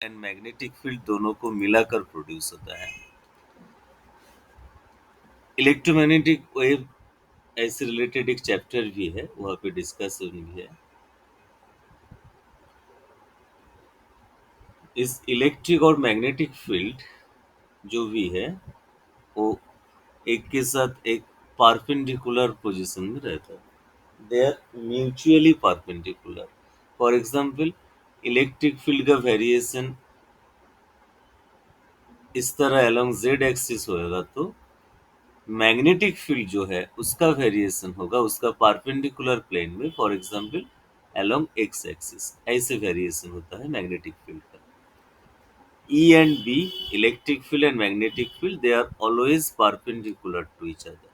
And magnetic field दोनों को मिलाकर प्रोड्यूस होता है। इलेक्ट्रोमैग्नेटिक वेव ऐसे रिलेटेड एक चैप्टर भी है, वहाँ पे डिस्कशन भी है। इस इलेक्ट्रिक और मैग्नेटिक फील्ड जो भी है वो एक के साथ एक परपेंडिकुलर पोजीशन में रहता है। They are mutually perpendicular. For example, electric field का वेरिएशन इस तरह अलोंग जेड एक्सिस होगा, तो मैग्नेटिक फील्ड जो है उसका वेरिएशन होगा उसका परपेंडिकुलर प्लेन में, for example along x axis. ऐसे वेरिएशन होता है मैग्नेटिक फील्ड का। E and B, electric field and magnetic field, they are always perpendicular to each other.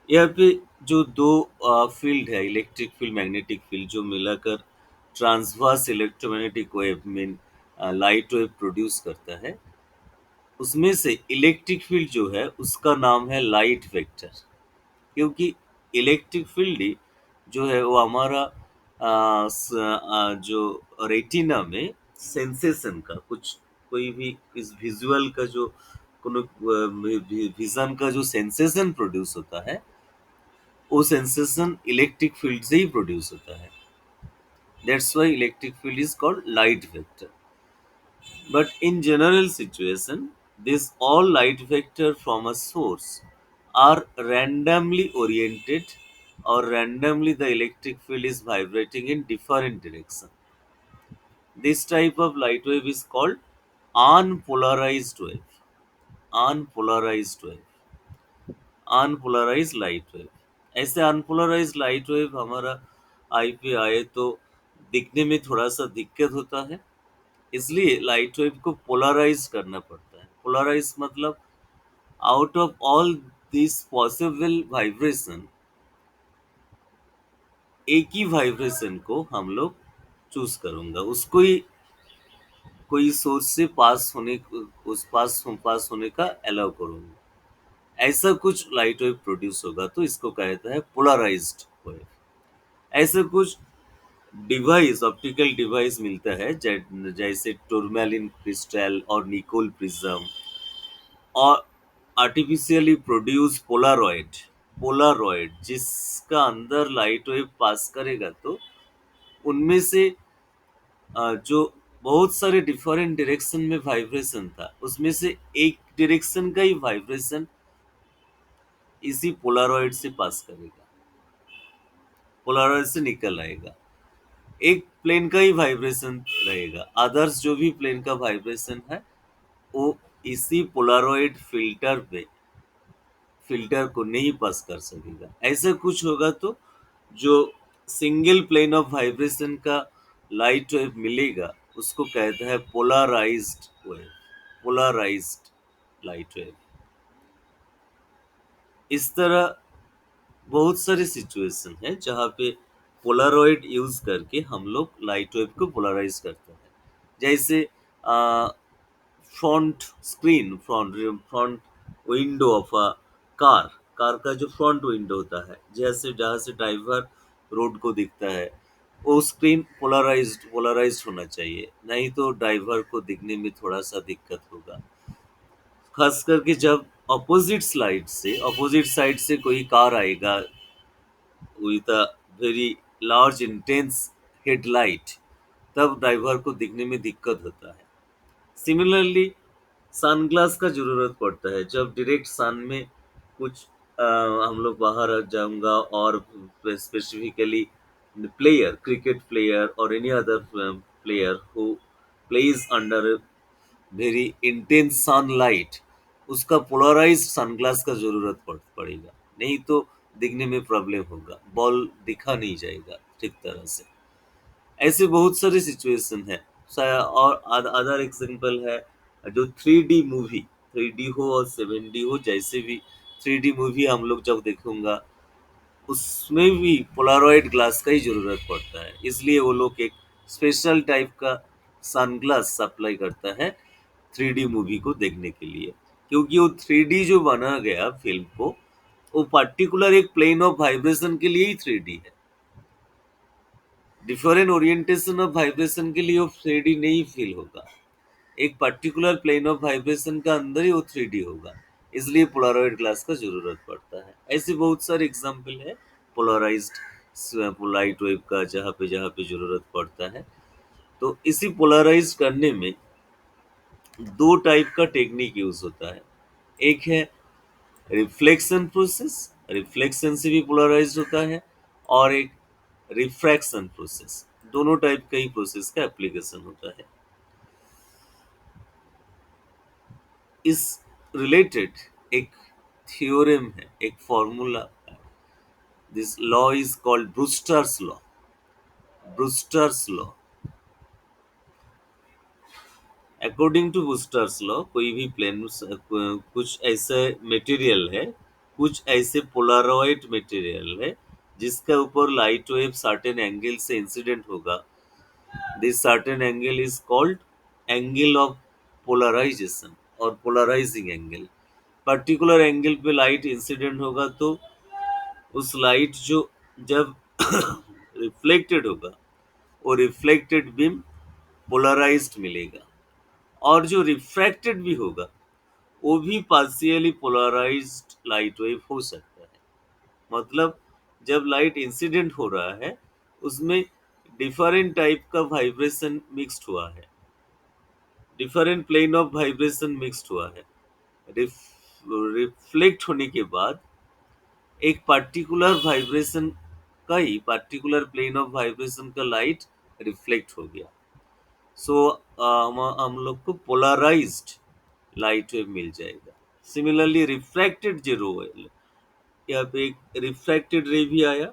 यहाँ पे जो दो फील्ड है, इलेक्ट्रिक फील्ड मैग्नेटिक फील्ड, जो मिलाकर transverse electromagnetic wave mean light wave produce करता है, उसमें से इलेक्ट्रिक फील्ड जो है उसका नाम है लाइट वेक्टर। क्योंकि इलेक्ट्रिक फील्ड ही जो है वो हमारा जो रेटिना में सेंसेशन का कुछ, कोई भी इस विजुअल का जो कोनो विजन का जो सेंसेशन प्रोड्यूस होता है, वो सेंसेशन इलेक्ट्रिक फील्ड से ही प्रोड्यूस होता है। That's why electric field is called light vector. But in general situation, these all light vector from a source are randomly oriented, or randomly the electric field is vibrating in different direction. This type of light wave is called unpolarized wave. Unpolarized wave. Unpolarize light wave. ऐसे unpolarize light wave हमारा eye पे आए तो दिखने में थोड़ा सा दिक्कत होता है, इसलिए लाइट वेव को पोलराइज करना पड़ता है। पोलराइज मतलब out of all this possible vibration, एक ही वाइब्रेशन को हम लोग चूज करूंगा, उसको ही कोई सोर्स से पास होने, उस पास होने का अलाउ करूंगा। ऐसा कुछ लाइट वेव प्रोड्यूस होगा तो इसको कहता है पोलराइज्ड वेव। ऐसे कुछ डिवाइस, ऑप्टिकल डिवाइस मिलता है जैसे टूरमैलिन क्रिस्टल और निकोल प्रिज्म, और आर्टिफिशियली प्रोड्यूस पोलारॉइड। पोलारॉइड जिसका अंदर लाइट वेव पास करेगा तो उनमें से जो बहुत सारे डिफरेंट डायरेक्शन में वाइब्रेशन था, उसमें से एक डायरेक्शन का ही वाइब्रेशन इसी पोलारॉइड से पास करेगा, पोलारॉइड से निकल आएगा। एक प्लेन का ही वाइब्रेशन रहेगा, अदर्स जो भी प्लेन का वाइब्रेशन है वो इसी पोलारॉइड फिल्टर को नहीं पास कर सकेगा। ऐसा कुछ होगा तो जो सिंगल प्लेन ऑफ वाइब्रेशन का लाइट वेव मिलेगा उसको कहता है polarized wave. Polarized light wave. इस तरह बहुत सारे सिचुएशन है जहाँ पे पोलारॉइड यूज करके हम लोग लाइट वेव को पोलराइज करते हैं। जैसे front screen, front window of a car, car का जो फ्रंट विंडो होता है, जैसे जहाँ से ड्राइवर रोड को दिखता है, वो स्क्रीन पोलराइज्ड होना चाहिए, नहीं तो ड्राइवर को दिखने में थोड़ा सा दिक्कत होगा। खास करके जब अपोजिट साइड से कोई कार आएगा with a very large intense headlight, तब ड्राइवर को दिखने में दिक्कत होता है। सिमिलरली सनग्लास का जरूरत पड़ता है जब डायरेक्ट सन में कुछ हम लोग बाहर जाऊंगा, और स्पेसिफिकली प्लेयर, क्रिकेट प्लेयर और any other player who plays under very intense sunlight, उसका पोलराइज्ड सनग्लास का जरूरत पड़ेगा, नहीं तो दिखने में प्रॉब्लम होगा, बॉल दिखा नहीं जाएगा ठीक तरह से। ऐसे बहुत सारे सिचुएशन है। और अदर एग्जांपल है जो 3D मूवी, 3D हो और 7D हो, जैसे भी 3D मूवी हम लोग जब देखूंगा उसमें भी पोलारॉइड ग्लास का ही जरूरत पड़ता है, इसलिए वो लोग एक स्पेशल टाइप का सनग्लास सप्लाई करता है 3D मूवी को देखने के लिए। क्योंकि वो 3D जो बना गया फिल्म को, वो पर्टिकुलर एक प्लेन ऑफ वाइब्रेशन के लिए ही 3D है। डिफरेंट ओरिएंटेशन ऑफ वाइब्रेशन के लिए वो 3D नहीं फील होगा, एक पर्टिकुलर प्लेन ऑफ वाइब्रेशन का अंदर ही वो 3D होगा, इसलिए पोलारॉइड ग्लास का जरूरत पड़ता है। ऐसे बहुत सारे एग्जाम्पल है पोलराइज्ड लाइट वेव का, जहाँ पे जरूरत पड़ता है। तो इसी पोलराइज करने में दो टाइप का टेक्निक यूज होता है। एक है रिफ्लेक्शन प्रोसेस, रिफ्लेक्शन से भी पोलराइज होता है, और एक रिफ्रैक्शन प्रोसेस, दोनों टाइप का ही प्रोसेस का एप्लीकेशन होता है। इस रिलेटेड एक थ्योरम है, एक फॉर्मूला है। This law is called Brewster's law. Brewster's law, according to Brewster's law, कोई भी प्लेन कुछ ऐसे मटेरियल है, कुछ ऐसे पोलारॉइड मटेरियल है जिसके ऊपर लाइट वेव सर्टेन एंगल से इंसिडेंट होगा। This certain angle is called angle of polarization और पोलराइजिंग एंगल। पर्टिकुलर एंगल पे लाइट इंसिडेंट होगा तो उस लाइट जो जब रिफ्लेक्टेड होगा, वो रिफ्लेक्टेड बीम पोलराइज्ड मिलेगा, और जो रिफ्रैक्टेड भी होगा वो भी पार्शियली पोलराइज्ड लाइट वेव हो सकता है। मतलब जब लाइट इंसिडेंट हो रहा है उसमें डिफरेंट टाइप का वाइब्रेशन मिक्स्ड हुआ है, different plane of vibration mixed हुआ है। रिफ्लेक्ट होने के बाद एक पर्टिकुलर वाइब्रेशन का ही पर्टिकुलर प्लेन ऑफ वाइब्रेशन का लाइट रिफ्लेक्ट हो गया। सो हम लोग को पोलराइज्ड लाइट वेव मिल जाएगा। सिमिलरली रिफ्रैक्टेड जो रो है, यहाँ पे एक रिफ्रैक्टेड रे भी आया,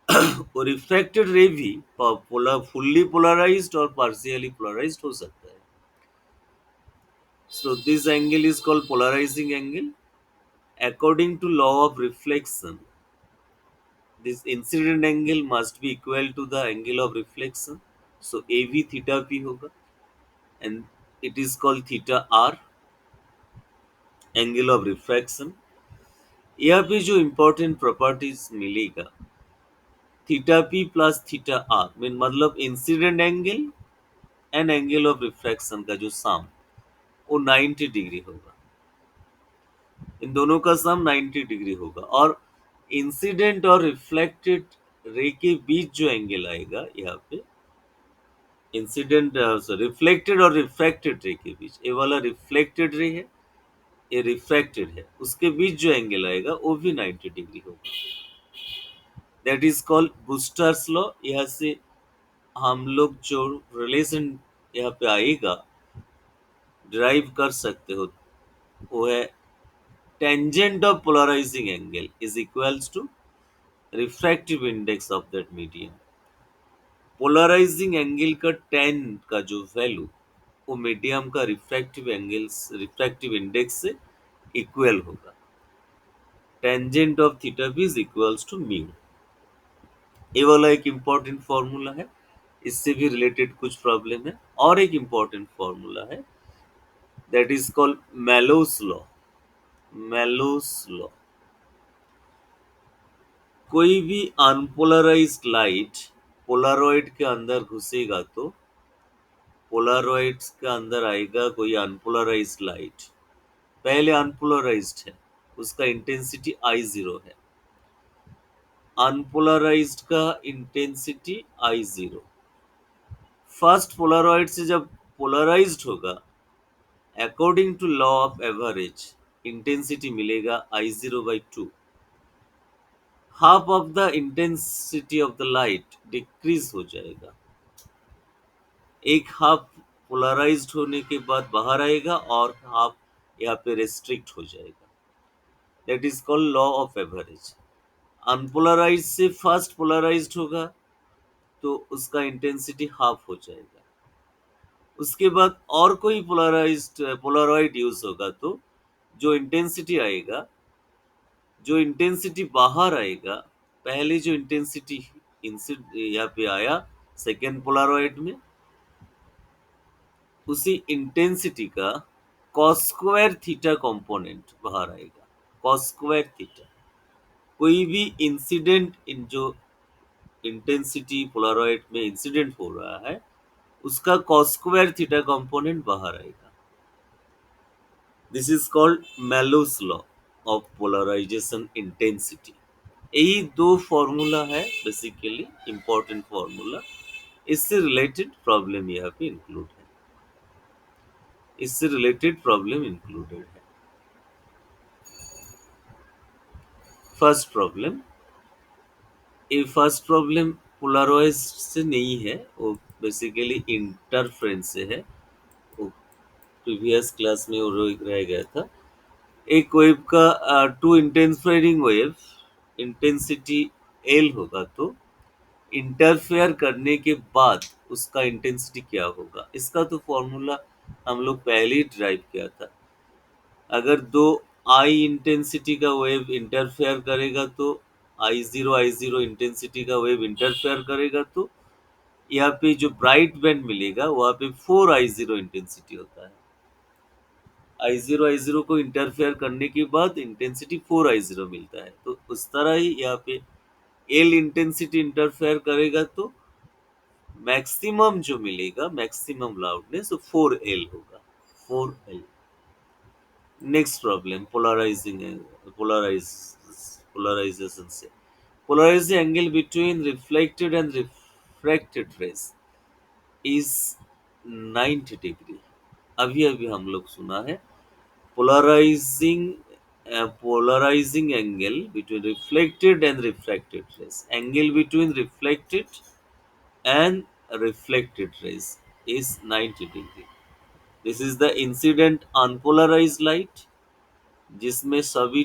और रिफ्रैक्टेड रे भी फुल्ली पोलराइज्ड और पार्शियली पोलराइज्ड हो सकता है। So this angle is called polarizing angle. According to law of reflection, this incident angle must be equal to the angle of reflection. So AV theta P होगा, and it is called theta R, angle of refraction. यहाँ पे जो important properties मिलेगा, theta P plus theta R mean मतलब incident angle and angle of refraction का जो सम वो 90 degree होगा। इन दोनों का सम 90 डिग्री होगा, और इंसिडेंट और रिफ्लेक्टेड रे के बीच जो एंगल आएगा यहाँ पे, इंसिडेंट रिफ्लेक्टेड और रिफ्रैक्टेड रे के बीच, ये वाला रिफ्लेक्टेड रे है, ये रिफ्रैक्टेड है, उसके बीच जो एंगल आएगा वो भी 90 डिग्री होगा। That is called Brewster's law. यहाँ से हम लोग जो रिलेशन यहाँ पे आएगा डिराइव कर सकते हो, वो है tangent of polarising angle is equals to refractive index of that medium. Polarizing angle का टेन का जो वैल्यू वो मीडियम का रिफ्रैक्टिव एंगल्स रिफ्रैक्टिव इंडेक्स से इक्वल होगा। टेंजेंट ऑफ थीटा भी इज इक्वल्स टू म्यू। ये वाला एक इम्पॉर्टेंट फॉर्मूला है, इससे भी रिलेटेड कुछ प्रॉब्लम है। और एक इम्पॉर्टेंट फॉर्मूला है, that is called Malus law. Mallows law, कोई भी अनपोलराइज्ड लाइट पोलारॉइड के अंदर घुसेगा तो पोलारॉइड्स के अंदर आएगा कोई अनपोलराइज्ड लाइट। पहले अनपोलराइज्ड है, उसका इंटेंसिटी आई जीरो है, अनपोलराइज्ड का intensity I zero. First polaroid से जब पोलराइज्ड होगा, according to law of average intensity मिलेगा I zero by two. Half of the intensity of the light decrease हो जाएगा, एक हाफ पोलराइज्ड होने के बाद बाहर आएगा और हाफ यहाँ पे रेस्ट्रिक्ट हो जाएगा। That is called law of average. Unpolarize से फर्स्ट पोलराइज्ड होगा तो उसका इंटेंसिटी हाफ हो जाएगा, उसके बाद और कोई पोलराइज्ड पोलराइड यूज होगा तो जो इंटेंसिटी आएगा, जो इंटेंसिटी बाहर आएगा, पहले जो इंटेंसिटी यहाँ पे आया सेकेंड पोलराइड में, उसी इंटेंसिटी का कॉस स्क्वायर थीटा कंपोनेंट बाहर आएगा। कॉस स्क्वायर थीटा, कोई भी इंसिडेंट इन जो इंटेंसिटी पोलरॉइड में इंसिडेंट हो रहा है, उसका कॉस स्क्वायर थीटा कंपोनेंट बाहर आएगा। This is called Malus law of polarization intensity. यही दो फॉर्मूला है बेसिकली इंपॉर्टेंट फॉर्मूला। इससे रिलेटेड प्रॉब्लम यहाँ पे इंक्लूड है, इससे रिलेटेड प्रॉब्लम इंक्लूडेड है। फर्स्ट प्रॉब्लम, ये फर्स्ट प्रॉब्लम पोलराइज से नहीं है, वो बेसिकली इंटरफेरेंस से है। वो प्रीवियस क्लास में वो रह गया था। एक वेव का two intensifying wave intensity L होगा तो इंटरफेयर करने के बाद उसका इंटेंसिटी क्या होगा, इसका तो फॉर्मूला हम लोग पहले ही ड्राइव किया था। अगर दो आई इंटेंसिटी का वेव इंटरफेयर करेगा तो आई जीरो इंटेंसिटी का वेव इंटरफेयर करेगा तो यहाँ पे जो ब्राइट बैंड मिलेगा वहाँ पे 4 I0 इंटेंसिटी होता है। आई जीरो को इंटरफेयर करने के बाद इंटेंसिटी 4 I0 मिलता है। तो उस तरह ही यहाँ पे एल इंटेंसिटी इंटरफेयर करेगा तो मैक्सिमम जो मिलेगा, मैक्सिमम लाउडनेस, वो 4L होगा, 4L। नेक्स्ट प्रॉब्लम पोलराइजेशन से। Polarizing angle between reflected and refracted rays is 90 degree. अभी अभी हम लोग सुना है polarizing polarizing angle between reflected and refracted rays, angle between reflected and reflected rays is 90 degree. This is the incident unpolarized light जिसमें सभी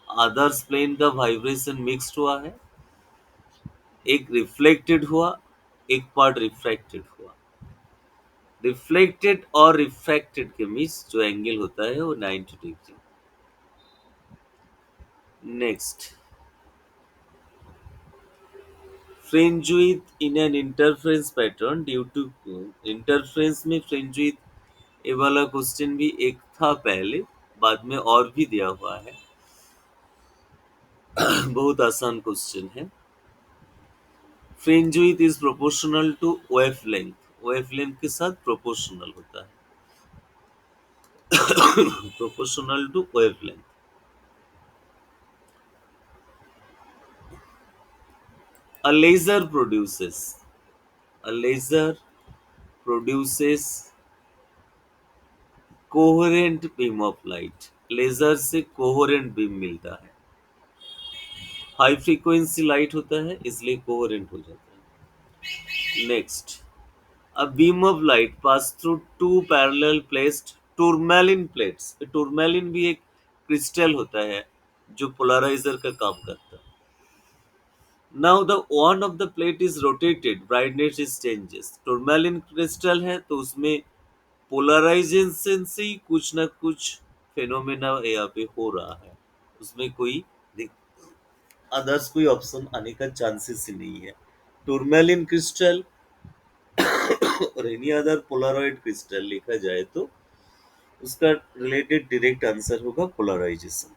others plane का vibration mixed हुआ है, एक रिफ्लेक्टेड हुआ, एक पार्ट रिफ्रैक्टेड हुआ। रिफ्लेक्टेड और रिफ्रैक्टेड के बीच जो एंगल होता है वो 90 degree. Next, fringe width in an interference pattern due to interference में फ्रिंज विड्थ, ये वाला क्वेश्चन भी एक था पहले, बाद में और भी दिया हुआ है। बहुत आसान क्वेश्चन है। Fringe width is proportional to wavelength, wavelength के साथ प्रोपोर्शनल होता है। Proportional to wavelength. A laser produces, a laser produces coherent beam of light। Laser से कोहेरेंट बीम मिलता है। हाई फ्रीक्वेंसी लाइट होता है इसलिए कोहेरेंट हो जाता है। Next, a beam of light pass through two parallel placed tourmaline plates। टूरमैलिन भी एक क्रिस्टल होता है जो पोलराइजर का काम करता है। Now the one of the plate is rotated, brightness is changes। Tourmaline crystal है तो उसमें पोलराइजेशन से ही कुछ ना कुछ फेनोमेना यहाँ पे हो रहा है, उसमें कोई अदर्स कोई ऑप्शन आने का चांसेस ही नहीं है। टूरमैलिन क्रिस्टल और एनी अदर पोलरॉइड क्रिस्टल लिखा जाए तो उसका रिलेटेड डायरेक्ट आंसर होगा polarization.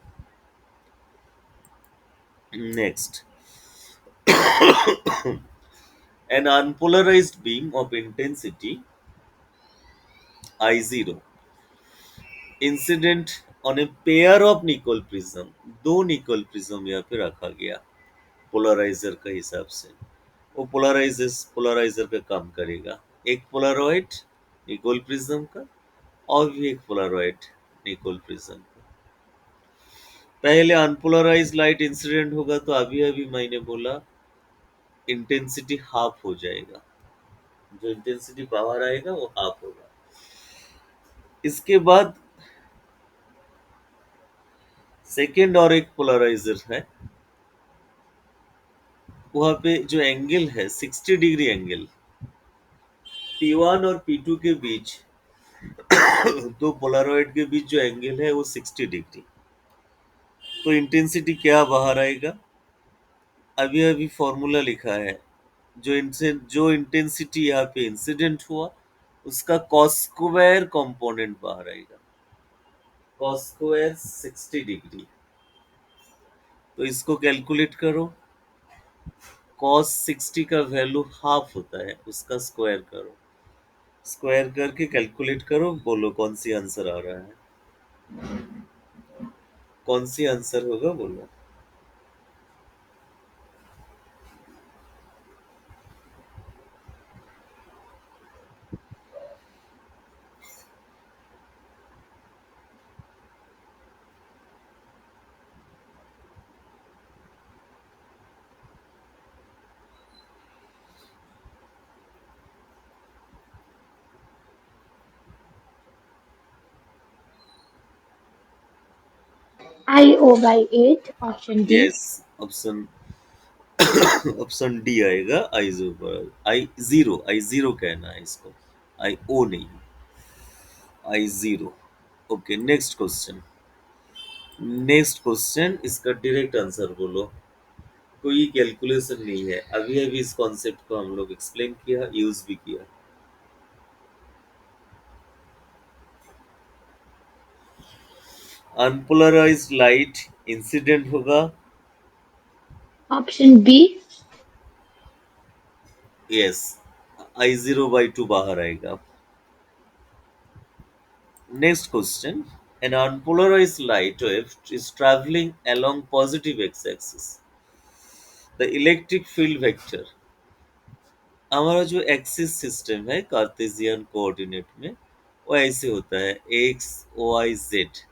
Next, an unpolarized beam of intensity I0 incident on a pair of nickel prism। दो निकल प्रिज्म यहाँ पे रखा गया पोलराइजर के हिसाब से, वो पोलराइजर का काम करेगा। एक पोलरॉइड निकोल प्रिज्म का और भी एक पोलरॉइड निकोल प्रिज्म का। पहले अनपोलराइज लाइट इंसिडेंट होगा तो अभी अभी मैंने बोला इंटेंसिटी हाफ हो जाएगा, जो इंटेंसिटी बाहर आएगा वो हाफ होगा। इसके बाद सेकेंड और एक पोलराइजर है, वहां पे जो एंगल है 60 डिग्री एंगल, P1 और P2 के बीच दो पोलरॉइड के बीच जो एंगल है वो 60 डिग्री। तो इंटेंसिटी क्या बाहर आएगा, अभी अभी फॉर्मूला लिखा है, जो इंटेंसिटी यहाँ पे इंसिडेंट हुआ उसका कॉस स्क्वायर कंपोनेंट बाहर आएगा, कॉस स्क्वायर 60 डिग्री। तो इसको कैलकुलेट करो, कॉस 60 का वैल्यू हाफ होता है, उसका स्क्वायर करो। स्क्वायर करके कैलकुलेट करो, बोलो कौन सी आंसर आ रहा है, कौन सी आंसर होगा बोलो। IO by 8, option D. Yes, option option D आएगा, आई जीरो कहना है इसको, आई ओ नहीं, I zero. Okay, next question. Next question, इसका डायरेक्ट आंसर बोलो। कोई कैलकुलेशन नहीं है, अभी अभी इस कॉन्सेप्ट को हम लोग एक्सप्लेन किया, यूज भी किया। अनपोलराइज्ड लाइट इंसिडेंट होगा। Option B. Yes, I zero by to बाहर आएगा। Next question. An unpolarized light wave is traveling along positive x-axis. The electric field vector, हमारा जो एक्सिस सिस्टम है कार्टेशियन कोऑर्डिनेट में, वो ऐसे होता है X Y Z,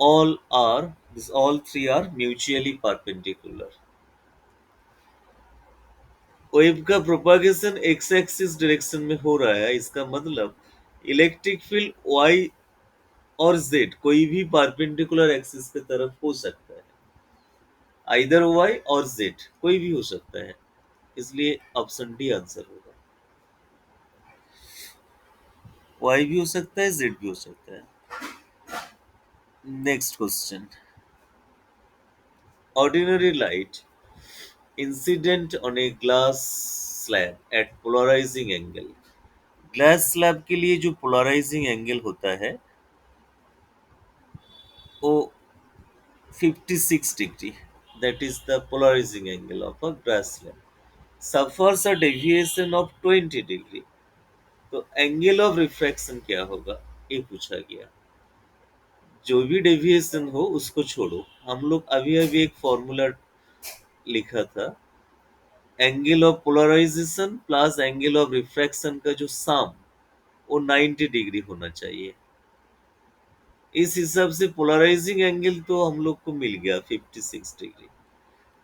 all three are mutually perpendicular. Wave का प्रोपागेशन एक्स एक्सिस डायरेक्शन में हो रहा है, इसका मतलब इलेक्ट्रिक फील्ड वाई और जेड कोई भी परपेंडिकुलर एक्सिस की तरफ हो सकता है, आइदर वाई और जेड कोई भी हो सकता है, इसलिए ऑप्शन डी आंसर होगा। वाई भी हो सकता है, जेड भी हो सकता है। Next question. Ordinary light incident on a glass slab at polarizing angle. Glass slab के लिए जो पोलराइजिंग एंगल होता है वो 56 degree, that is the polarizing angle of a glass slab, suffers a deviation of 20 degree. तो angle of refraction क्या होगा, ये पूछा गया। जो भी डेविएशन हो उसको छोड़ो, हम लोग अभी अभी एक फॉर्मूला लिखा था, angle of polarization plus angle of refraction का जो सम, वो 90 डिग्री होना चाहिए। इस हिसाब से पोलराइजिंग एंगल तो हम लोग को मिल गया 56 डिग्री,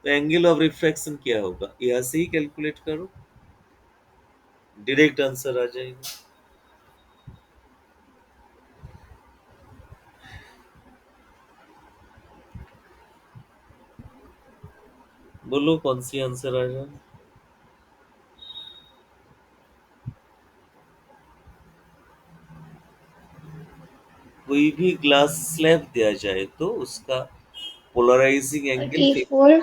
तो एंगल ऑफ रिफ्रैक्शन क्या होगा, यहाँ से ही कैलकुलेट करो, डायरेक्ट आंसर आ जाएगा। बोलो कौन सी आंसर आ जाए। कोई भी ग्लास स्लैब दिया जाए तो उसका polarizing angle, 34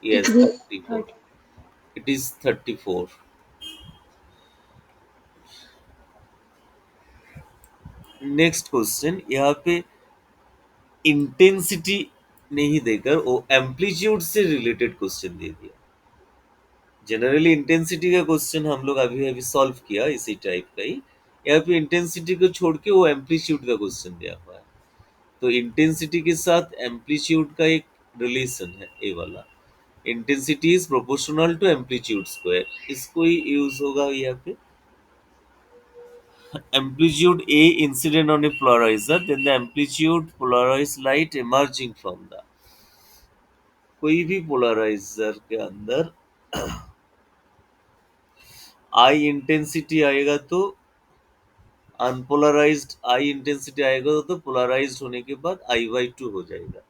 yes degree 34, 30. It is 34। Next question, यहाँ पे इंटेंसिटी नहीं देकर वो एम्पलीट्यूड से रिलेटेड क्वेश्चन दे दिया। जनरली इंटेंसिटी का क्वेश्चन हम लोग अभी अभी सॉल्व किया इसी टाइप का ही, यहाँ पे इंटेंसिटी को छोड़ के वो एम्पलीट्यूड का क्वेश्चन दिया हुआ है। तो इंटेंसिटी के साथ एम्पलीट्यूड का एक रिलेशन है, ए वाला, intensity is proportional to amplitude square, इसको ही यूज होगा यहाँ पे। Amplitude A incident on a polarizer, then the amplitude polarized light emerging from the, कोई भी पोलराइजर के अंदर आई इंटेंसिटी आएगा तो अनपोलराइज्ड आई इंटेंसिटी आएगा तो पोलराइज्ड होने के बाद आई बाई टू हो जाएगा।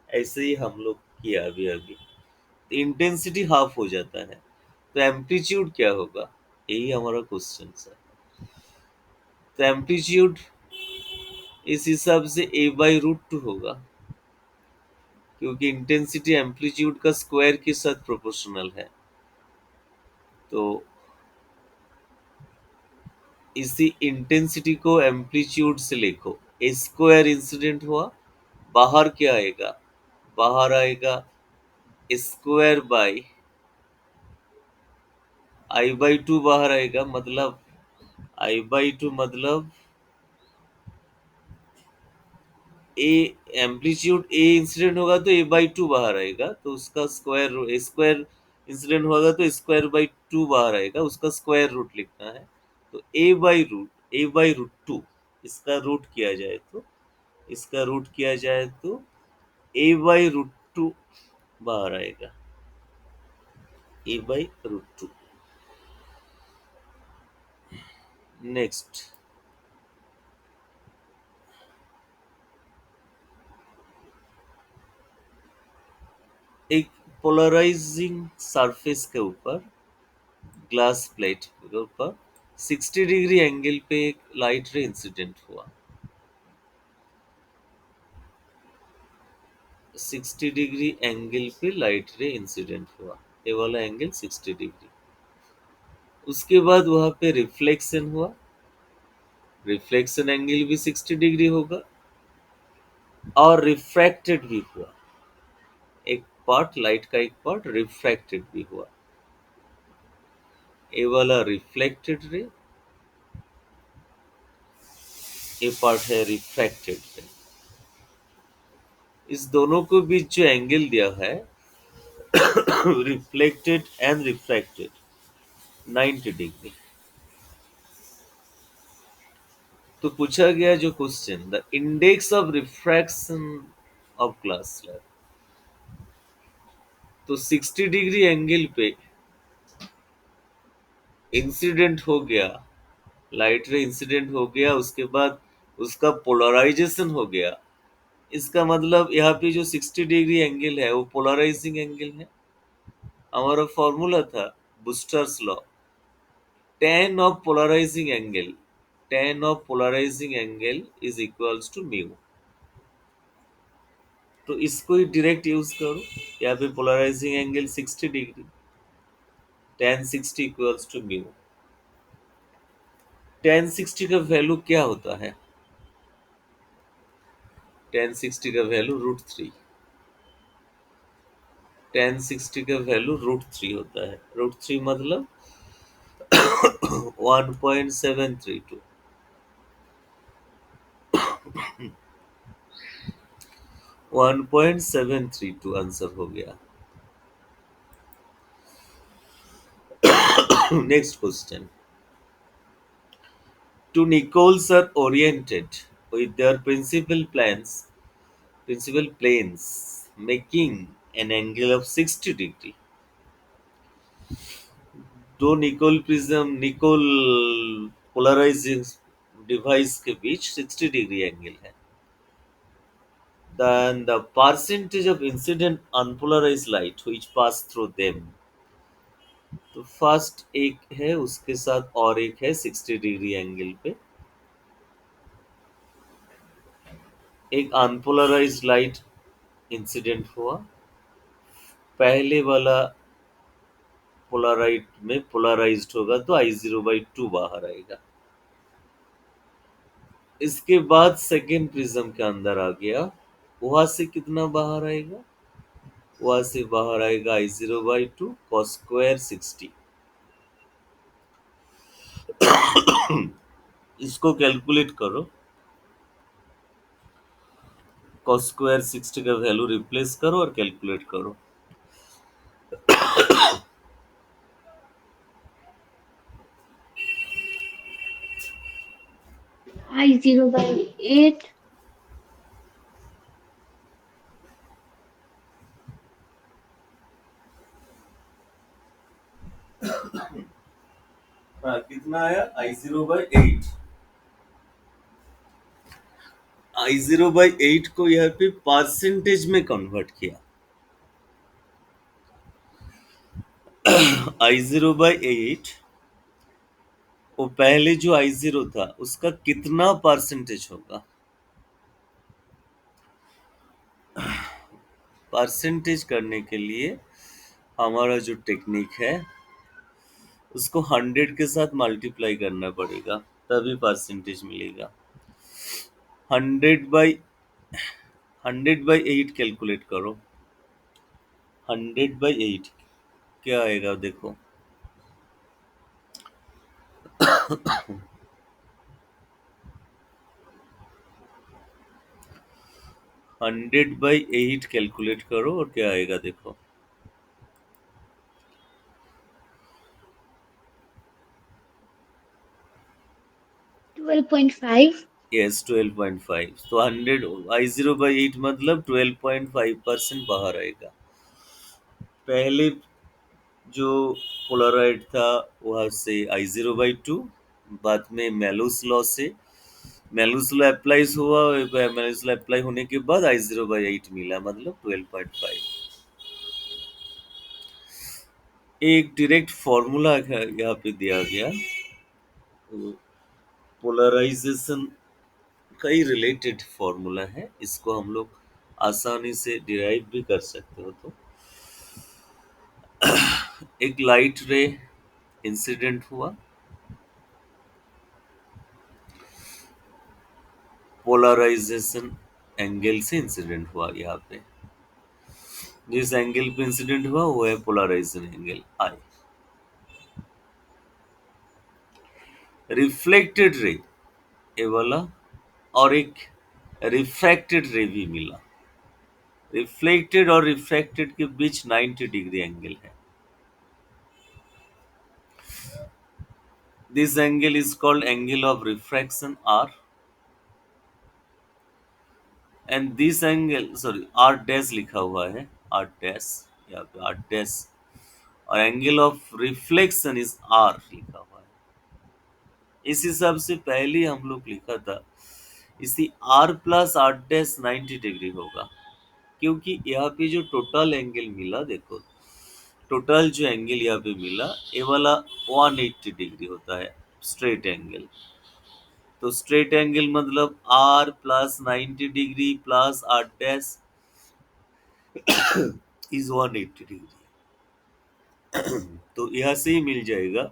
ऐसे ही हम लोग किया अभी अभी, तो इंटेंसिटी हाफ हो जाता है, तो एम्पलीट्यूड क्या होगा, यही हमारा क्वेश्चन है। तो एम्पलीट्यूड इस हिसाब से ए बाई रूट टू होगा, क्योंकि इंटेंसिटी एम्पलीट्यूड का स्क्वायर के साथ प्रोपोर्शनल है। तो इसी इंटेंसिटी को एम्पलीट्यूड से लिखो, ए स्क्वायर इंसिडेंट हुआ, बाहर क्या आएगा, बाहर आएगा स्क्वायर बाई I/2 बाहर आएगा, मतलब I/2 मतलब ए एम्पलीट्यूड ए इंसिडेंट होगा तो A/2 बाहर आएगा, तो उसका स्क्वायर ए स्क्वायर इंसिडेंट होगा तो स्क्वायर/2 बाहर आएगा, उसका स्क्वायर रूट लिखना है। तो A/√2 इसका रूट किया जाए तो इसका रूट किया जाए तो A/√2 बाहर आएगा। A/√2। नेक्स्ट, एक पोलराइजिंग सरफेस के ऊपर, ग्लास प्लेट के ऊपर 60 डिग्री एंगल पे एक लाइट रे इंसिडेंट हुआ। 60 डिग्री एंगल पे लाइट रे इंसिडेंट हुआ, ये वाला एंगल 60 डिग्री। उसके बाद वहां पे रिफ्लेक्शन हुआ, रिफ्लेक्शन एंगल भी 60 डिग्री होगा, और रिफ्रैक्टेड भी हुआ, एक पार्ट लाइट का एक पार्ट रिफ्रैक्टेड भी हुआ। ये वाला रिफ्लेक्टेड रे, ये पार्ट है रिफ्रैक्टेड रे। इस दोनों को बीच जो एंगल दिया है रिफ्लेक्टेड एंड रिफ्रैक्टेड, 90 डिग्री। तो पूछा गया जो question, the index of refraction of glass slab. तो 60 डिग्री एंगल पे इंसिडेंट हो गया, लाइट रे इंसिडेंट हो गया, उसके बाद उसका पोलराइजेशन हो गया। इसका मतलब यहाँ पे जो 60 डिग्री एंगल है वो पोलराइजिंग एंगल है। हमारा फॉर्मूला था boosters law, tan of polarizing angle, tan of polarizing angle is equals to mu। तो इसको ही डायरेक्ट यूज करो, यहाँ पे polarizing angle 60 degree, tan 60 equals to mu. tan 60 का वैल्यू क्या होता है? tan 60 का वैल्यू √3, tan 60 का वैल्यू √3 होता है। √3 मतलब 1.732, 1.732 आंसर हो गया। Next question, two Nichols are oriented with their principal planes, making an angle of 60 degree। दो निकोल पोलराइजिंग डिवाइस के बीच 60 डिग्री एंगल है। Then the percentage of incident unpolarized light which pass through them। तो first एक है, उसके साथ और एक है 60 डिग्री एंगल पे, एक अनपोलराइज्ड लाइट इंसिडेंट हुआ। पहले वाला पोलराइट में पोलराइज्ड होगा तो I0/2 बाहर आएगा। इसके बाद सेकेंड प्रिज्म के अंदर आ गया, वहां से कितना बाहर आएगा? वहां से बाहर आएगा I0/2 cos स्क्वायर 60। इसको कैलकुलेट करो, cos स्क्वायर 60 का वैल्यू रिप्लेस करो और कैलकुलेट करो। I0/8 हाँ, कितना आया? I0/8। I0/8 को यहाँ पे परसेंटेज में कन्वर्ट किया। I0/8, वो पहले जो I0 था उसका कितना परसेंटेज होगा? परसेंटेज करने के लिए हमारा जो टेक्निक है उसको 100 के साथ मल्टीप्लाई करना पड़ेगा, तभी परसेंटेज मिलेगा। 100/8 कैलकुलेट करो। 100/8 क्या आएगा देखो, 100/8 कैलकुलेट करो और क्या आएगा देखो। 12.5. यस 12.5। तो 100 I0/8 मतलब 12.5% बाहर आएगा। पहले जो पोलराइड था वहां से I0/2, बाद में मेलूस लॉ से मेलूस लॉ अप्लाइज हुआ, मेलूस लॉ अप्लाई होने के बाद I0/8 मिला मतलब 12.5। एक डायरेक्ट फॉर्मूला यहाँ पे दिया गया, पोलराइजेशन का ही रिलेटेड फॉर्मूला है, इसको हम लोग आसानी से डिराइव भी कर सकते हो। तो एक लाइट रे इंसिडेंट हुआ, पोलराइजेशन एंगल से इंसिडेंट हुआ। यहाँ पे जिस एंगल पे इंसिडेंट हुआ वो है पोलराइजेशन एंगल आई। रिफ्लेक्टेड रे ये वाला, और एक रिफ्रैक्टेड रे भी मिला। रिफ्लेक्टेड और रिफ्रैक्टेड के बीच 90 डिग्री एंगल है। This angle is called angle of refraction R, and this angle, sorry R dash लिखा हुआ है, आर डैश, यहाँ पे आर डैश, और angle of reflection is R लिखा हुआ है। इस हिसाब से पहले हम लोग लिखा था इसी R plus are dash 90 degree होगा, क्योंकि यहाँ पे जो टोटल एंगल मिला देखो, टोटल जो एंगल यहाँ पे मिला ये वाला 180 डिग्री होता है स्ट्रेट एंगल। तो स्ट्रेट एंगल मतलब R plus 90 degree plus are dash is 180 degree. तो यहाँ से ही मिल जाएगा,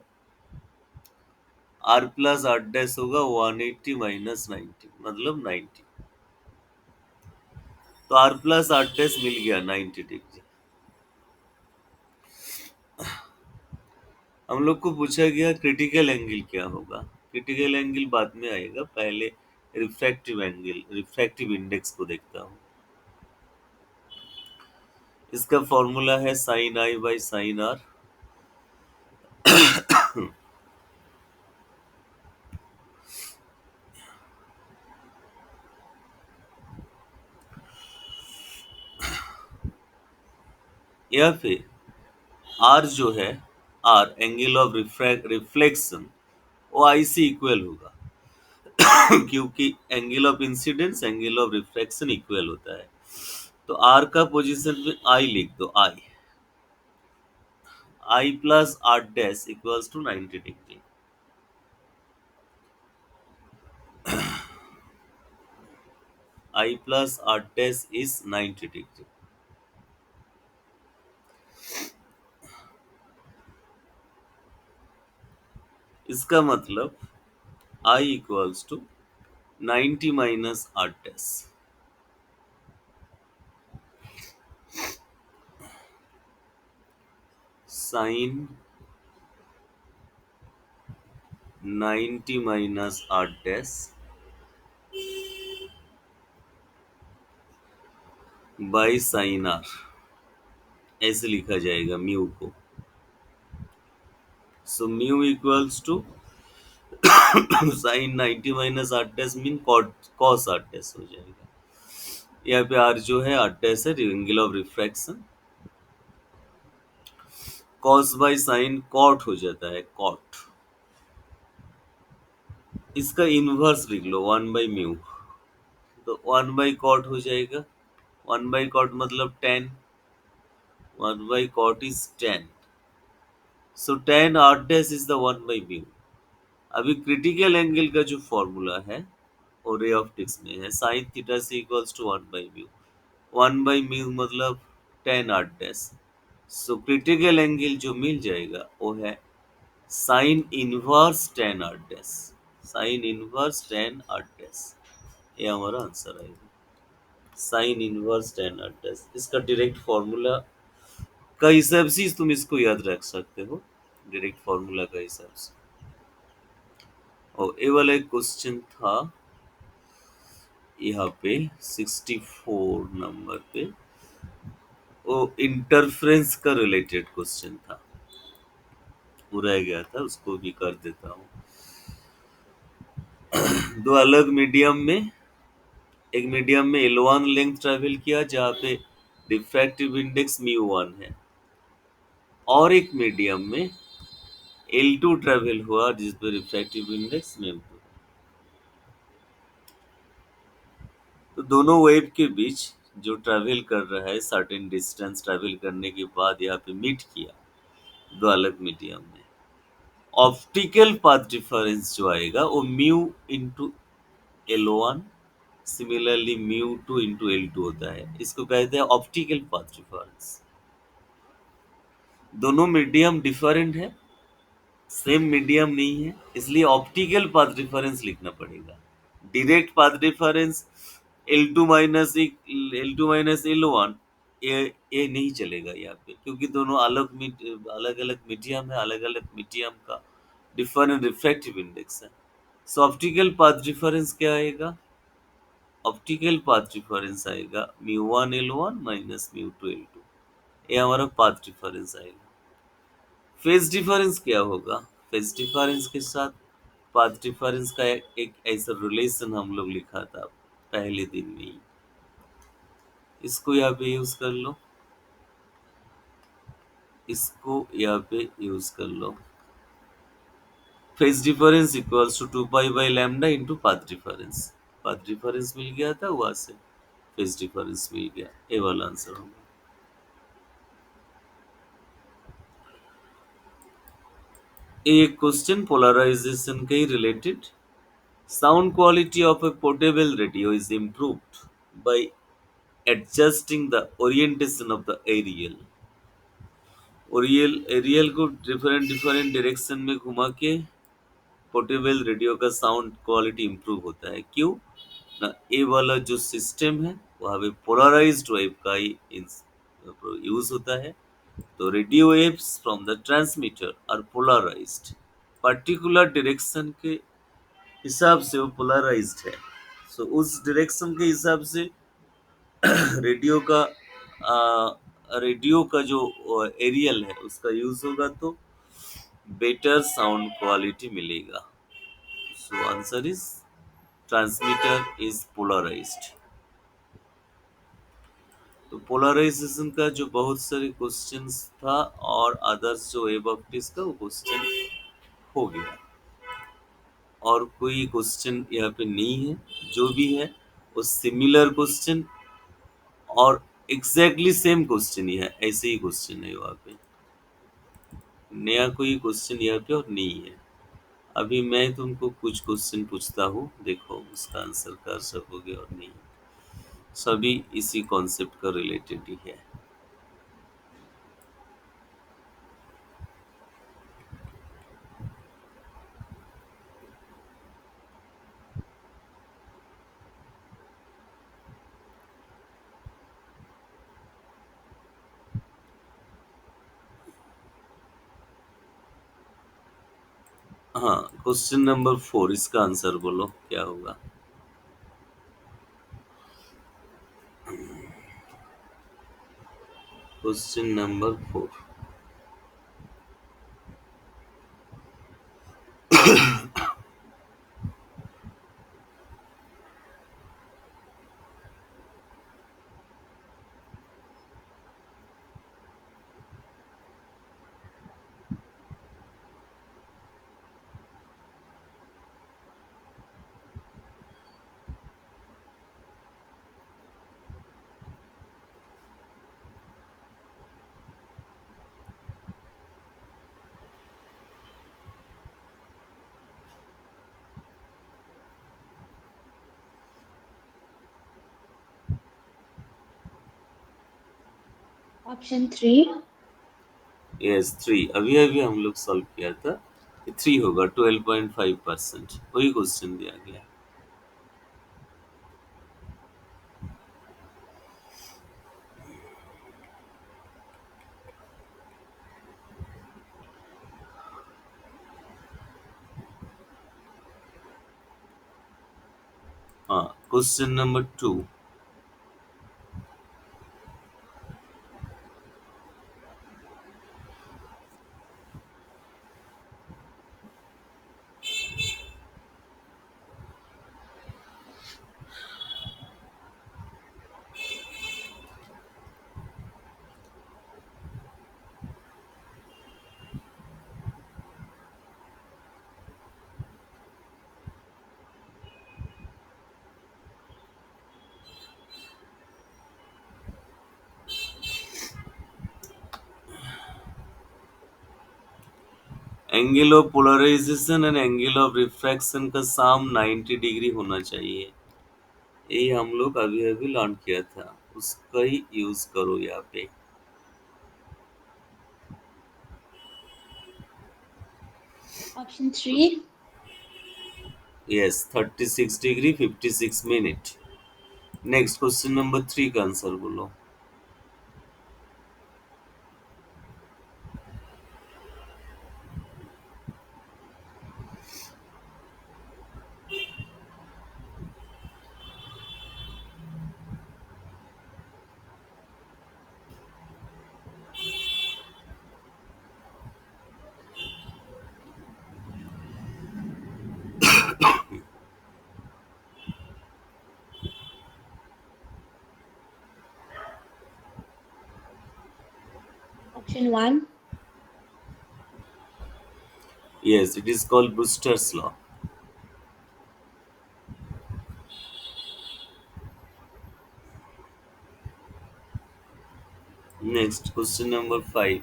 आर प्लस आर डैश होगा 180 माइनस 90 मतलब 90। तो आर प्लस आर डैश मिल गया 90 डिग्री। हम लोग को पूछा गया क्रिटिकल एंगल क्या होगा। क्रिटिकल एंगल बाद में आएगा, पहले रिफ्रैक्टिव एंगल, रिफ्रैक्टिव इंडेक्स को देखता हूँ। इसका फॉर्मूला है sine I by sine R. या फिर आर जो है, आर एंगल ऑफ रिफ्लेक्शन, वो आई से इक्वल होगा। क्योंकि angle of incidence angle of refraction equal होता है। तो आर का पोजीशन में आई लिख दो, i plus are dash equals to 90 degree. I plus are dash is 90 degree. इसका मतलब i equals to 90 minus r dash. Sine 90 minus r dash by sine r, ऐसे लिखा जाएगा म्यू को। So mu equals to sine 90 minus r dash mean cos r dash हो जाएगा। यहाँ पे आर जो है आर डैश है, angle of refraction. Cos by sign cot हो जाता है, कॉट। इसका इनवर्स लिख लो 1/म्यू, तो 1/कॉट हो जाएगा। 1/कॉट मतलब 10, 1/कॉट is 10। So 10 are dash is the 1/म्यू। अभी क्रिटिकल एंगल का जो फॉर्मूला है वो रे ऑप्टिक्स में है, साइन थीटा से इक्वल्स टू 1/म्यू। 1/म्यू मतलब 10 are dash. So critical angle जो मिल जाएगा वो है sine inverse 10 are dash, sine inverse 10 are dash. ये हमारा आंसर आएगा, साइन इनवर्स 10 आर डैश। इसका डायरेक्ट फॉर्मूला का हिसाब से तुम इसको याद रख सकते हो, डायरेक्ट फॉर्मूला का हिसाब से। और ये वाला एक क्वेश्चन था यहाँ पे 64 नंबर पे, वो इंटरफ्रेंस का रिलेटेड क्वेश्चन था, वो रह गया था, उसको भी कर देता हूँ। दो अलग मीडियम में, एक मीडियम में L1 लेंथ ट्रेवल किया जहाँ पे रिफ्रैक्टिव इंडेक्स μ1 है, और एक मीडियम में L2 ट्रेवल हुआ जिस पे रिफ्रैक्टिव इंडेक्स μ2। तो दोनों वेव के बीच जो ट्रेवल कर रहा है, सर्टेन डिस्टेंस ट्रेवल करने के बाद यहाँ पे मीट किया दो अलग मीडियम में, ऑप्टिकल पाथ डिफरेंस जो आएगा वो mu into L1, similarly μ2 into L2 होता है। इसको कहते हैं ऑप्टिकल पाथ डिफरेंस। दोनों मीडियम डिफरेंट है, सेम मीडियम नहीं है, इसलिए ऑप्टिकल पाथ डिफरेंस लिखना पड़ेगा। Direct path difference L2 minus L2 minus L1, ये नहीं चलेगा यहाँ पे, क्योंकि दोनों अलग अलग मीडियम है, अलग अलग मीडियम का डिफरेंट रिफ्रैक्टिव इंडेक्स है। सो ऑप्टिकल पाथ डिफरेंस क्या आएगा? ऑप्टिकल पाथ डिफरेंस आएगा μ1 L1 माइनस μ2 L2, ये हमारा पाथ डिफरेंस आएगा। फेज डिफरेंस क्या होगा? फेज डिफरेंस के साथ पाथ डिफरेंस का एक ऐसा रिलेशन हम लोग लिखा था पहले दिन में ही, इसको यहाँ पे यूज कर लो, इसको यहाँ पे यूज कर लो। Phase difference equals to 2 pi by lambda into path difference. Path difference मिल गया था, वहां से फेज डिफरेंस मिल गया, ये वाला आंसर होगा। एक क्वेश्चन पोलराइजेशन के related, sound quality of a portable radio is improved by adjusting the orientation of the aerial। Aerial को डिफरेंट डिफरेंट डायरेक्शन में घुमा के पोर्टेबल रेडियो का साउंड क्वालिटी इंप्रूव होता है। क्यों ना? ये वाला जो सिस्टम है वहाँ पे पोलराइज्ड वेव का ही यूज होता है। तो radio waves from the transmitter are polarised, particular direction के हिसाब से वो पोलराइज्ड है। सो उस डायरेक्शन के हिसाब से रेडियो का रेडियो का जो एरियल है उसका यूज होगा तो बेटर साउंड क्वालिटी मिलेगा। So answer is transmitter is polarised. तो पोलराइजेशन का जो बहुत सारे क्वेश्चंस था और अदर्स जो वेब ऑप्टिक्स का वो क्वेश्चन हो गया, और कोई क्वेश्चन यहाँ पे नहीं है। जो भी है वो सिमिलर क्वेश्चन और एग्जैक्टली सेम क्वेश्चन ही है, ऐसे ही क्वेश्चन है वहाँ पे, नया कोई क्वेश्चन यहाँ पे और नहीं है। अभी मैं तुमको कुछ क्वेश्चन पूछता हूँ, देखो उसका आंसर कर सकोगे और नहीं। सभी इसी कॉन्सेप्ट का रिलेटेड ही है। हाँ, क्वेश्चन नंबर 4, इसका आंसर बोलो क्या होगा? Question number 4। ऑप्शन 3। यस 3, अभी अभी हम लोग सॉल्व किया था। 3 होगा, 12.5%, वही क्वेश्चन दिया गया। Question number 2. Angle of polarisation and angle of refraction का साम 90 डिग्री होना चाहिए। यही हम लोग अभी अभी लर्न किया था, उसका ही यूज करो यहाँ पे। Option 3. Yes, 36 degree 56 minute. Next question number 3 का आंसर बोलो। Option 1. Yes, it is called Brewster's law. Next question number 5।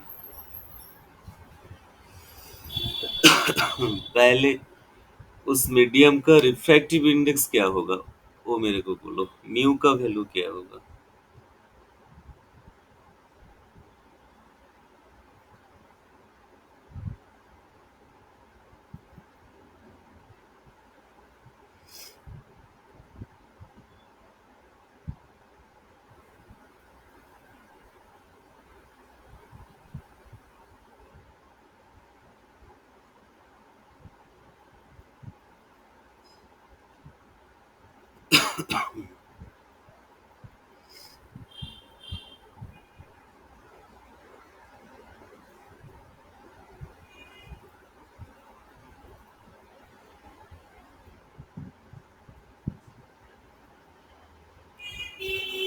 पहले उस मीडियम का रिफ्रैक्टिव इंडेक्स क्या होगा, वो मेरे को बोलो। म्यू का वैल्यू क्या होगा?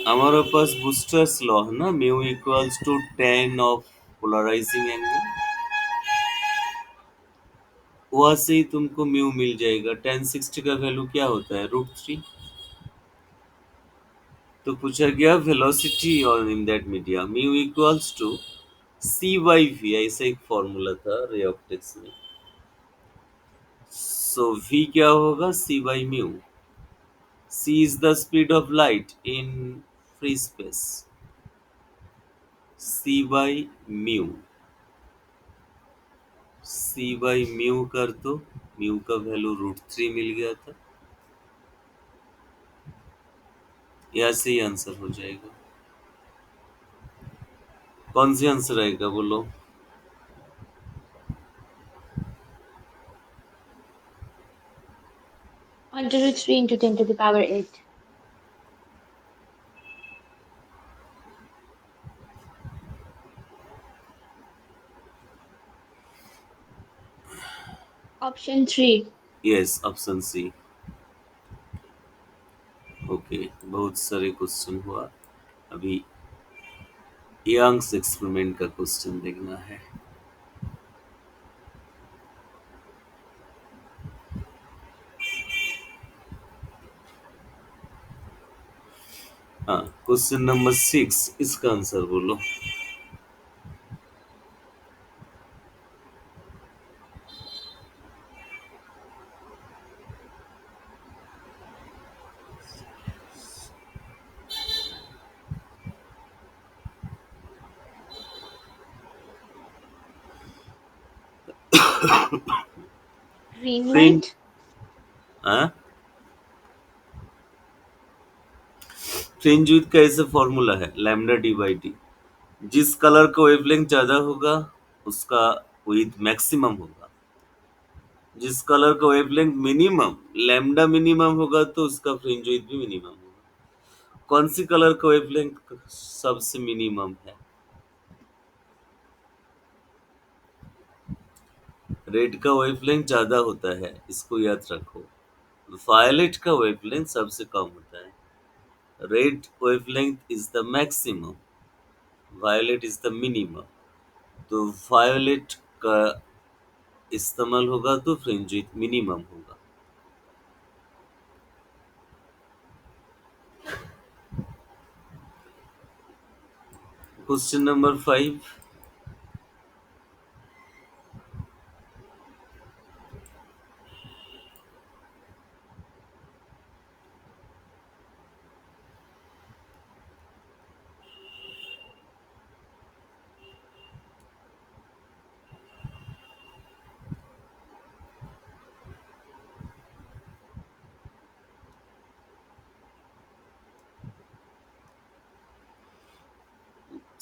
हमारे पास बूस्टर्स लॉ है ना, mu equals to tan of polarising angle. वहां से ही तुमको म्यू मिल जाएगा। tan 60 का वैल्यू क्या होता है? √3। तो पूछा गया वेलोसिटी और in that media, mu equals to c/v, ऐसा एक फॉर्मूला था रे ऑप्टिक्स में। सो v क्या होगा? c/म्यू। c is the speed of light in free space, c/म्यू। c/म्यू कर दो, म्यू का वैल्यू √3 मिल गया था। यहाँ से ही आंसर हो जाएगा। कौन सी आंसर आएगा बोलो? Under root 3 into 10 to the power 8. Option 3. Yes, option C. Okay, बहुत सारे क्वेश्चन हुआ। अभी यंग्स एक्सपेरिमेंट का क्वेश्चन देखना है। हाँ, क्वेश्चन नंबर 6, इसका आंसर बोलो। Green fringe. light. हाँ, फ्रिंज विड्थ का ऐसा फॉर्मूला है, लैम्डा डी बाई डी। जिस कलर का वेवलेंथ ज्यादा होगा उसका विड्थ मैक्सिमम होगा, जिस कलर का वेवलेंथ मिनिमम लैम्डा मिनिमम होगा तो उसका फ्रिंज विड्थ भी मिनिमम होगा। कौन सी कलर का वेवलेंथ सबसे मिनिमम है? रेड का वेवलेंथ ज्यादा होता है, इसको याद रखो। वायलेट का वेवलेंथ सबसे कम होता है। Red wavelength is the maximum, violet is the minimum. तो वायलेट का इस्तेमाल होगा तो फ्रिंज विड्थ मिनिमम होगा। Question number 5।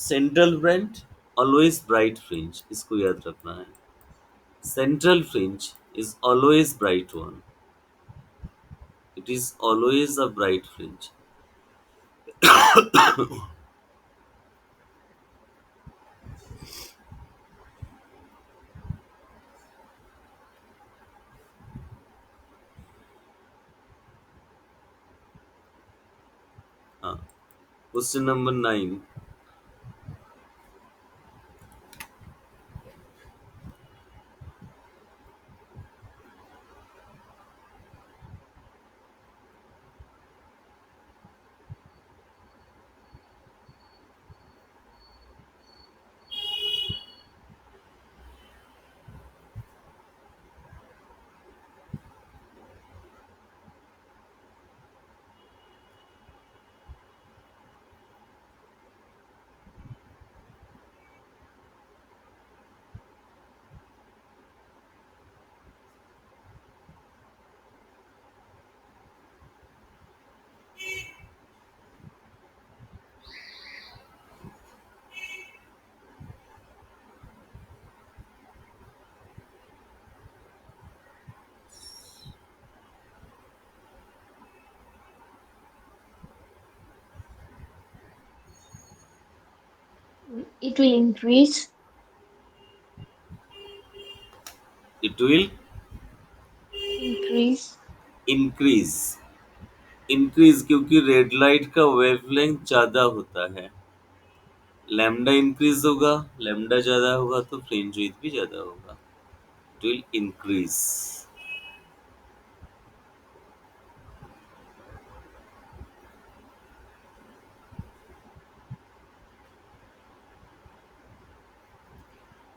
Central band always bright fringe, इसको याद रखना है। Central fringe is always bright one. It is always a bright fringe. हाँ, question number 9। It will increase. It will Increase. increase। Increase क्योंकि red light का wavelength ज्यादा होता है। लैम्डा इंक्रीज होगा, लैम्डा ज्यादा होगा तो फ्रिंज विड्थ भी ज्यादा होगा। It will increase.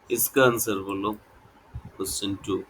इसका आंसर बोलो। क्वेश्चन 2।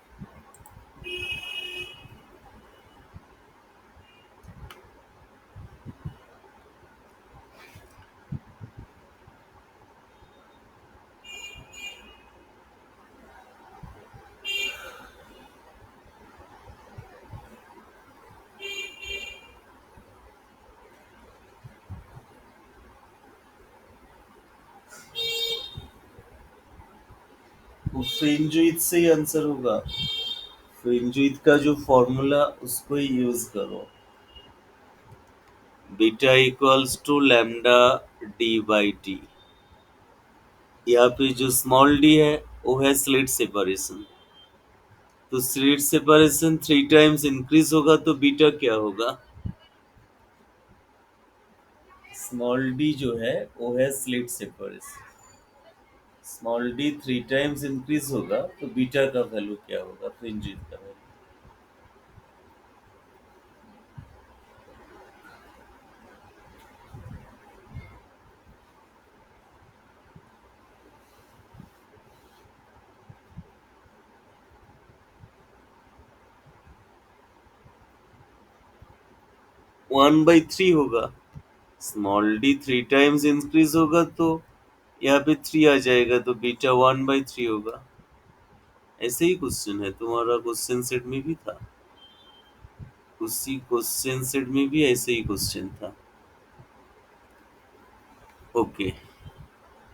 फ्रिंज विड्थ से ही आंसर होगा। फ्रिंज विड्थ का जो फॉर्मूला उसको ही यूज करो। Beta equals to lambda D by T. यहाँ पे जो स्मॉल डी है वो है स्लिट सेपरेशन। तो स्लिट सेपरेशन 3 टाइम्स इंक्रीज होगा तो बीटा क्या होगा? स्मॉल डी जो है वो है slit separation. Small D 3 times increase होगा तो बीटा का वैल्यू क्या होगा? फ्रिंज विड्थ का वैल्यू। 1/3 होगा। स्मॉल डी 3 टाइम्स इंक्रीज होगा तो यहाँ पे 3 आ जाएगा तो बीटा 1/3 होगा। ऐसे ही क्वेश्चन है, तुम्हारा क्वेश्चन सेट में भी था। उसी क्वेश्चन सेट में भी ऐसे ही क्वेश्चन था। ओके,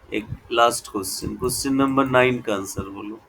एक लास्ट क्वेश्चन, क्वेश्चन नंबर 9 का आंसर बोलो।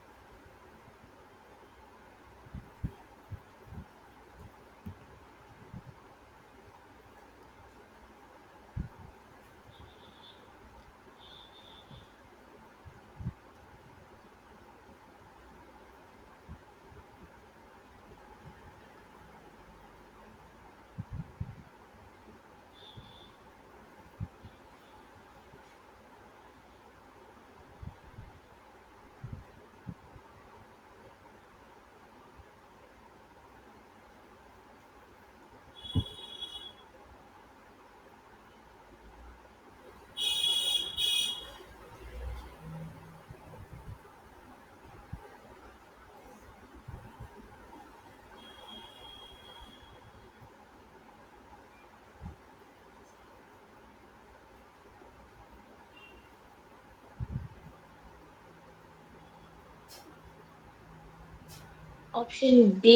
Option B.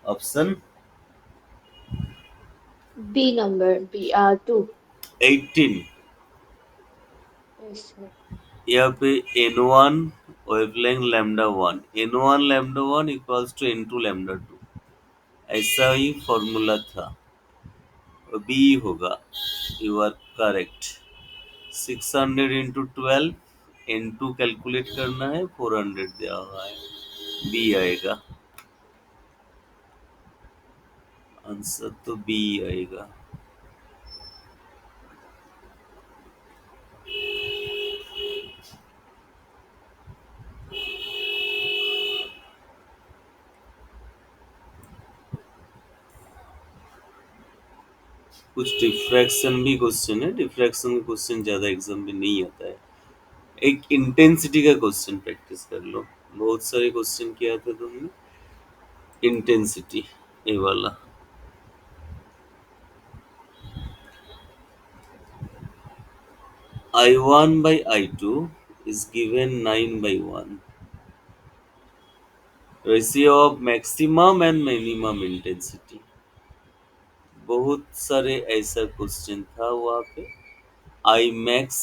Option B number. B. 2. 18। Yes, sir. यहाँ पे n1 wavelength lambda 1, n1 lambda 1 equals to n2 lambda 2, ऐसा ही फॉर्मूला था। बी होगा। You are correct. 600 into 12, n2 calculate करना है, 400 दिया हुआ है, बी आएगा। आंसर तो बी आएगा। कुछ डिफ्रैक्शन भी क्वेश्चन है, डिफ्रैक्शन का क्वेश्चन ज़्यादा एग्जाम में नहीं आता है। एक इंटेंसिटी का क्वेश्चन प्रैक्टिस कर लो, बहुत सारे क्वेश्चन किया था तुमने। इंटेंसिटी, ये वाला। I1 by I2 is given 9 by 1. Ratio of maximum and minimum intensity। बहुत सारे ऐसा क्वेश्चन था वहाँ पे। I max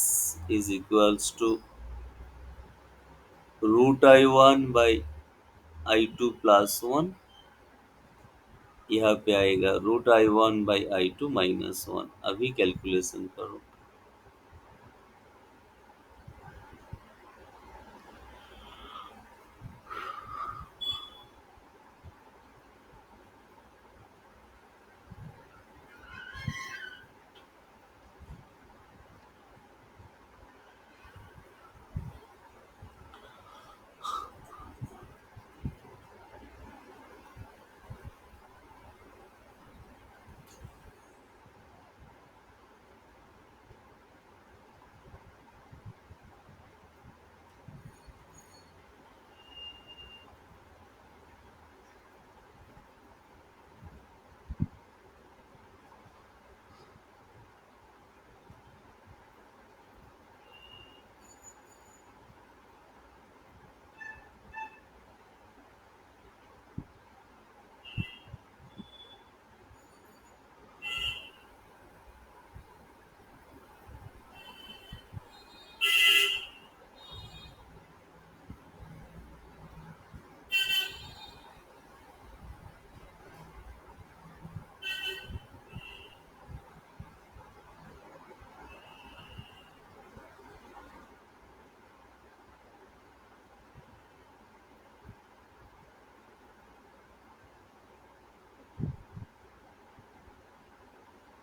is equals to root I1 by I2 plus 1। यहाँ पे आएगा root I1 by I2 minus 1। अभी कैलकुलेशन करो।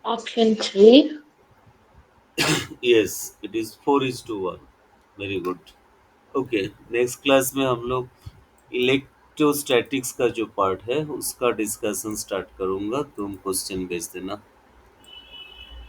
Option 3. Yes, it is 4:1। Very good. Okay, next class में हम लोग इलेक्ट्रोस्टैटिक्स का जो पार्ट है उसका डिस्कशन स्टार्ट करूंगा, तुम क्वेश्चन भेज देना।